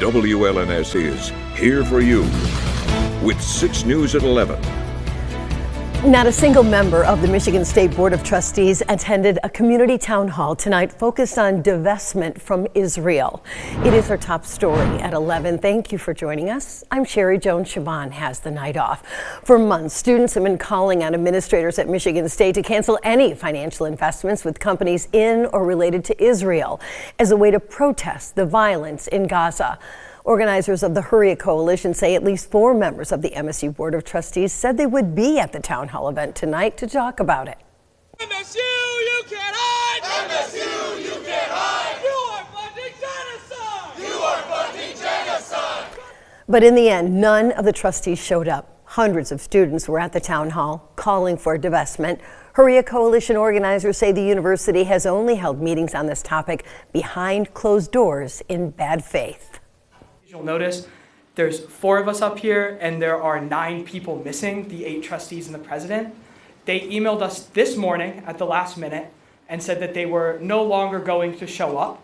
WLNS is here for you with 6 News at 11. Not a single member of the Michigan State Board of Trustees attended a community town hall tonight focused on divestment from Israel. It is our top story at 11. Thank you for joining us. I'm Sherry Jones. Siobhan has the night off. For months, students have been calling on administrators at Michigan State to cancel any financial investments with companies in or related to Israel as a way to protest the violence in Gaza. Organizers of the Hurry Coalition say at least 4 members of the MSU Board of Trustees said they would be at the town hall event tonight to talk about it. MSU, you can't hide! MSU, you can't hide! You are funding genocide! You are funding genocide! But in the end, none of the trustees showed up. Hundreds of students were at the town hall calling for divestment. Hurry Coalition organizers say the university has only held meetings on this topic behind closed doors in bad faith. You'll notice there's 4 of us up here and there are 9 people missing, the 8 trustees and the president. They emailed us this morning at the last minute and said that they were no longer going to show up.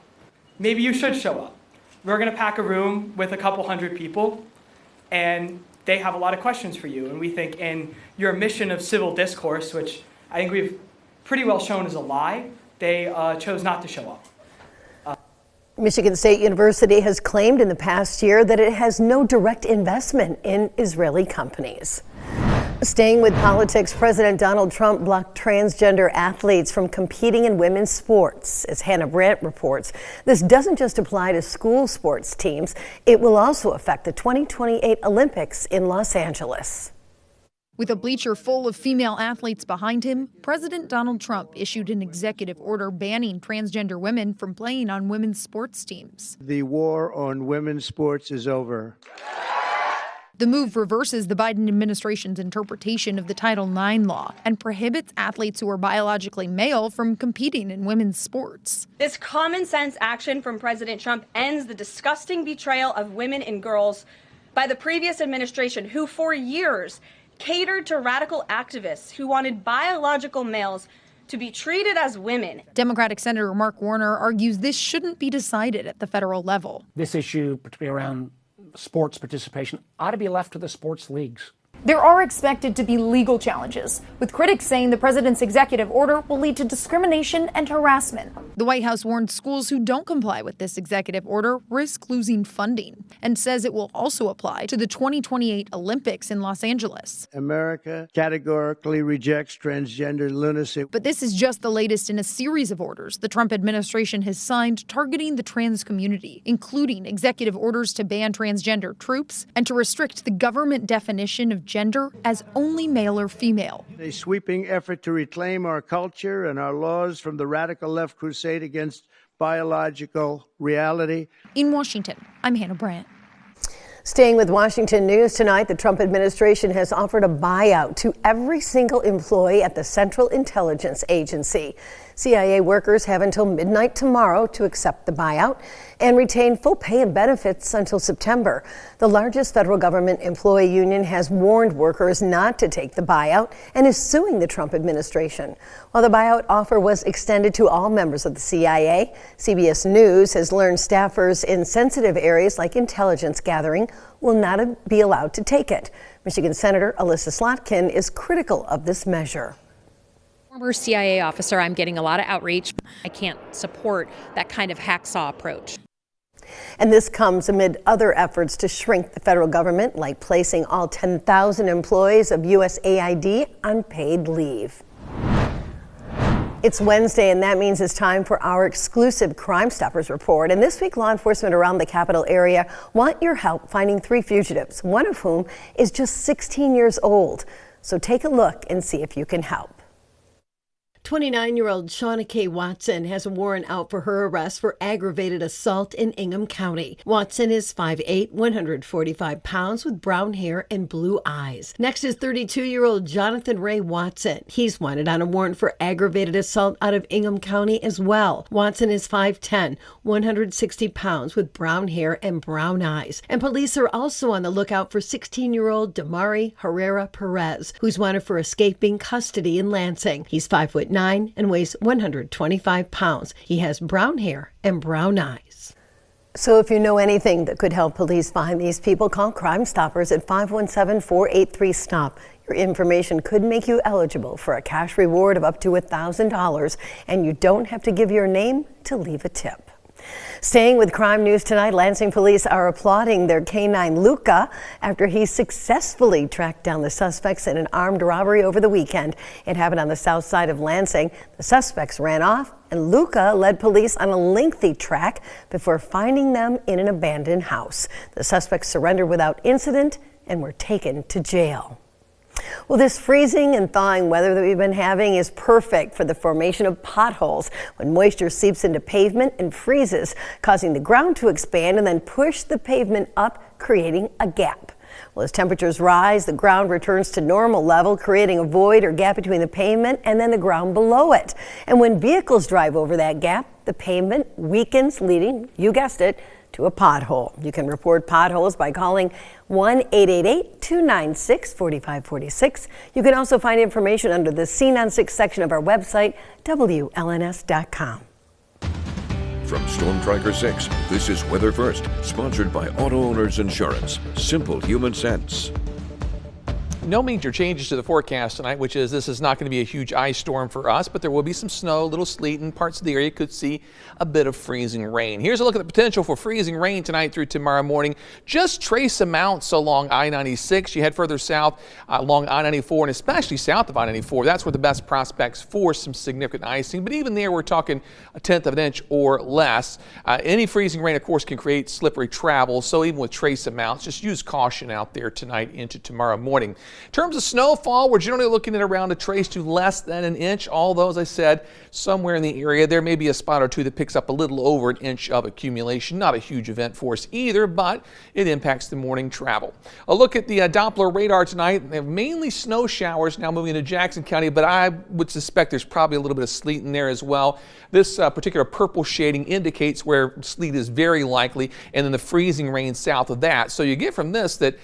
Maybe you should show up. We're going to pack a room with a couple hundred people and they have a lot of questions for you. And we think in your mission of civil discourse, which I think we've pretty well shown is a lie, they chose not to show up. Michigan State University has claimed in the past year that it has no direct investment in Israeli companies. Staying with politics, President Donald Trump blocked transgender athletes from competing in women's sports. As Hannah Brandt reports, this doesn't just apply to school sports teams. It will also affect the 2028 Olympics in Los Angeles. With a bleacher full of female athletes behind him, President Donald Trump issued an executive order banning transgender women from playing on women's sports teams. The war on women's sports is over. The move reverses the Biden administration's interpretation of the Title IX law and prohibits athletes who are biologically male from competing in women's sports. This common sense action from President Trump ends the disgusting betrayal of women and girls by the previous administration, who for years catered to radical activists who wanted biological males to be treated as women. Democratic Senator Mark Warner argues this shouldn't be decided at the federal level. This issue, particularly around sports participation, ought to be left to the sports leagues. There are expected to be legal challenges, with critics saying the president's executive order will lead to discrimination and harassment. The White House warned schools who don't comply with this executive order risk losing funding and says it will also apply to the 2028 Olympics in Los Angeles. America categorically rejects transgender lunacy. But this is just the latest in a series of orders the Trump administration has signed targeting the trans community, including executive orders to ban transgender troops and to restrict the government definition of gender as only male or female. A sweeping effort to reclaim our culture and our laws from the radical left crusade against biological reality. In Washington, I'm Hannah Brandt. Staying with Washington news tonight, the Trump administration has offered a buyout to every single employee at the Central Intelligence Agency. CIA workers have until midnight tomorrow to accept the buyout and retain full pay and benefits until September. The largest federal government employee union has warned workers not to take the buyout and is suing the Trump administration. While the buyout offer was extended to all members of the CIA, CBS News has learned staffers in sensitive areas like intelligence gathering will not be allowed to take it. Michigan Senator Elissa Slotkin is critical of this measure. Former CIA officer, I'm getting a lot of outreach. I can't support that kind of hacksaw approach. And this comes amid other efforts to shrink the federal government, like placing all 10,000 employees of USAID on paid leave. It's Wednesday, and that means it's time for our exclusive Crime Stoppers report. And this week, law enforcement around the capital area want your help finding 3 fugitives, one of whom is just 16 years old. So take a look and see if you can help. 29-year-old Shauna K. Watson has a warrant out for her arrest for aggravated assault in Ingham County. Watson is 5'8", 145 pounds with brown hair and blue eyes. Next is 32-year-old Jonathan Ray Watson. He's wanted on a warrant for aggravated assault out of Ingham County as well. Watson is 5'10", 160 pounds with brown hair and brown eyes. And police are also on the lookout for 16-year-old Damari Herrera Perez, who's wanted for escaping custody in Lansing. He's 5'9" and weighs 125 pounds. He has brown hair and brown eyes. So if you know anything that could help police find these people, call Crime Stoppers at 517-483-STOP. Your information could make you eligible for a cash reward of up to $1,000, and you don't have to give your name to leave a tip. Staying with crime news tonight, Lansing police are applauding their canine Luca after he successfully tracked down the suspects in an armed robbery over the weekend. It happened on the south side of Lansing. The suspects ran off, and Luca led police on a lengthy track before finding them in an abandoned house. The suspects surrendered without incident and were taken to jail. Well, this freezing and thawing weather that we've been having is perfect for the formation of potholes when moisture seeps into pavement and freezes, causing the ground to expand and then push the pavement up, creating a gap. Well, as temperatures rise, the ground returns to normal level, creating a void or gap between the pavement and then the ground below it. And when vehicles drive over that gap, the pavement weakens, leading, you guessed it, to a pothole. You can report potholes by calling 1-888-296-4546. You can also find information under the Scene on 6 section of our website, WLNS.com. From Storm Tracker 6, this is Weather First, sponsored by Auto Owners Insurance. Simple human sense. No major changes to the forecast tonight, which is this is not going to be a huge ice storm for us, but there will be some snow, a little sleet, and parts of the area could see a bit of freezing rain. Here's a look at the potential for freezing rain tonight through tomorrow morning. Just trace amounts along I-96. You head further south along I-94 and especially south of I-94. That's where the best prospects for some significant icing. But even there, we're talking a tenth of an inch or less. Any freezing rain, of course, can create slippery travel. So even with trace amounts, just use caution out there tonight into tomorrow morning. In terms of snowfall, we're generally looking at around a trace to less than an inch. Although, as I said, somewhere in the area, there may be a spot or two that picks up a little over an inch of accumulation. Not a huge event for us either, but it impacts the morning travel. A look at the Doppler radar tonight. They have mainly snow showers now moving into Jackson County, but I would suspect there's probably a little bit of sleet in there as well. This particular purple shading indicates where sleet is very likely, and then the freezing rain south of that. So you get from this that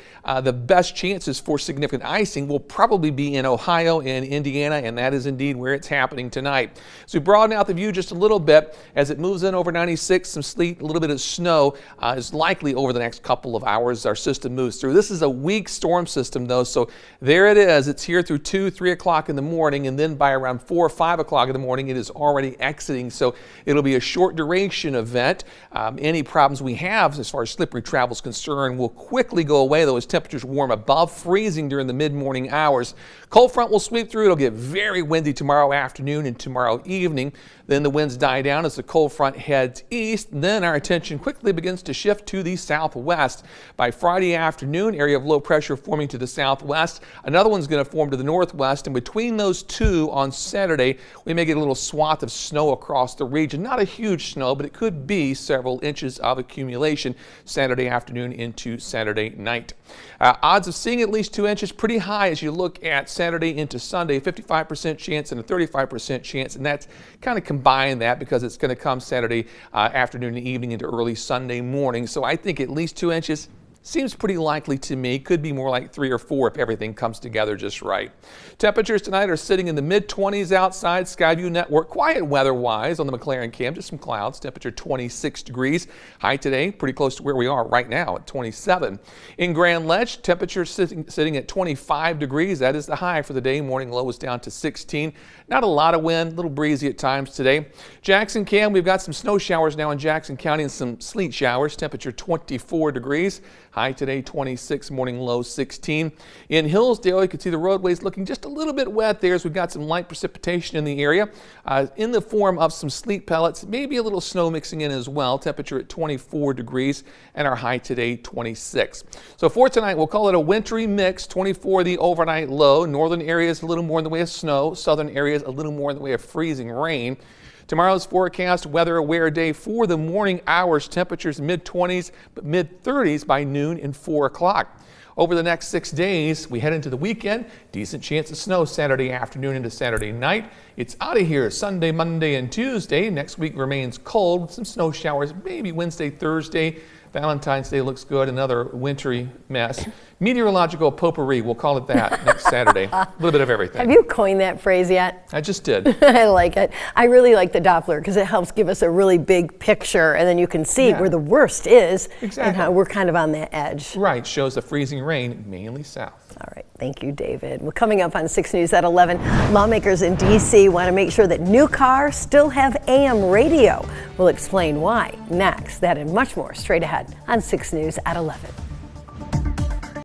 the best chances for significant icing will probably be in Ohio and Indiana, and that is indeed where it's happening tonight. So we broaden out the view just a little bit as it moves in over 96. Some sleet, a little bit of snow is likely over the next couple of hours as our system moves through. This is a weak storm system though, so there it is. It's here through 2, 3 o'clock in the morning, and then by around 4 or 5 o'clock in the morning it is already exiting. So it'll be a short duration event. Any problems we have as far as slippery travel is concerned will quickly go away though as temperatures warm above freezing during the mid-morning hours. Cold front will sweep through. It'll get very windy tomorrow afternoon and tomorrow evening. Then the winds die down as the cold front heads east. Then our attention quickly begins to shift to the southwest. By Friday afternoon, area of low pressure forming to the southwest. Another one's going to form to the northwest. And between those two on Saturday, we may get a little swath of snow across the region. Not a huge snow, but it could be several inches of accumulation Saturday afternoon into Saturday night. Odds of seeing at least 2 inches pretty high as you look at Saturday into Sunday. 55% chance and a 35% chance, and that's kind of combine that because it's going to come Saturday afternoon and evening into early Sunday morning. So I think at least 2 inches seems pretty likely to me. Could be more like 3 or 4 if everything comes together just right. Temperatures tonight are sitting in the mid-20s outside. Skyview Network, quiet weather-wise on the McLaren cam, just some clouds. Temperature 26 degrees. High today, pretty close to where we are right now at 27. In Grand Ledge, temperature sitting at 25 degrees. That is the high for the day. Morning low is down to 16. Not a lot of wind, a little breezy at times today. Jackson Cam, we've got some snow showers now in Jackson County and some sleet showers. Temperature 24 degrees. High today 26, morning low 16. In Hillsdale, you can see the roadways looking just a little bit wet there as we've got some light precipitation in the area in the form of some sleet pellets, maybe a little snow mixing in as well. Temperature at 24 degrees and our high today 26. So for tonight, we'll call it a wintry mix. 24 the overnight low. Northern areas a little more in the way of snow. Southern areas a little more in the way of freezing rain. Tomorrow's forecast, weather aware day for the morning hours, temperatures mid-20s but mid-30s by noon and 4 o'clock. Over the next 6 days, we head into the weekend. Decent chance of snow Saturday afternoon into Saturday night. It's out of here Sunday, Monday, and Tuesday. Next week remains cold with some snow showers, maybe Wednesday, Thursday. Valentine's Day looks good, another wintry mess. Meteorological potpourri, we'll call it that next Saturday. A little bit of everything. Have you coined that phrase yet? I just did. I like it. I really like the Doppler because it helps give us a really big picture, and then you can see where the worst is and how we're kind of on that edge. Right, shows the freezing rain mainly south. All right, thank you, David. Well, coming up on 6 News at 11, lawmakers in D.C. want to make sure that new cars still have AM radio. We'll explain why next. That and much more straight ahead on 6 News at 11.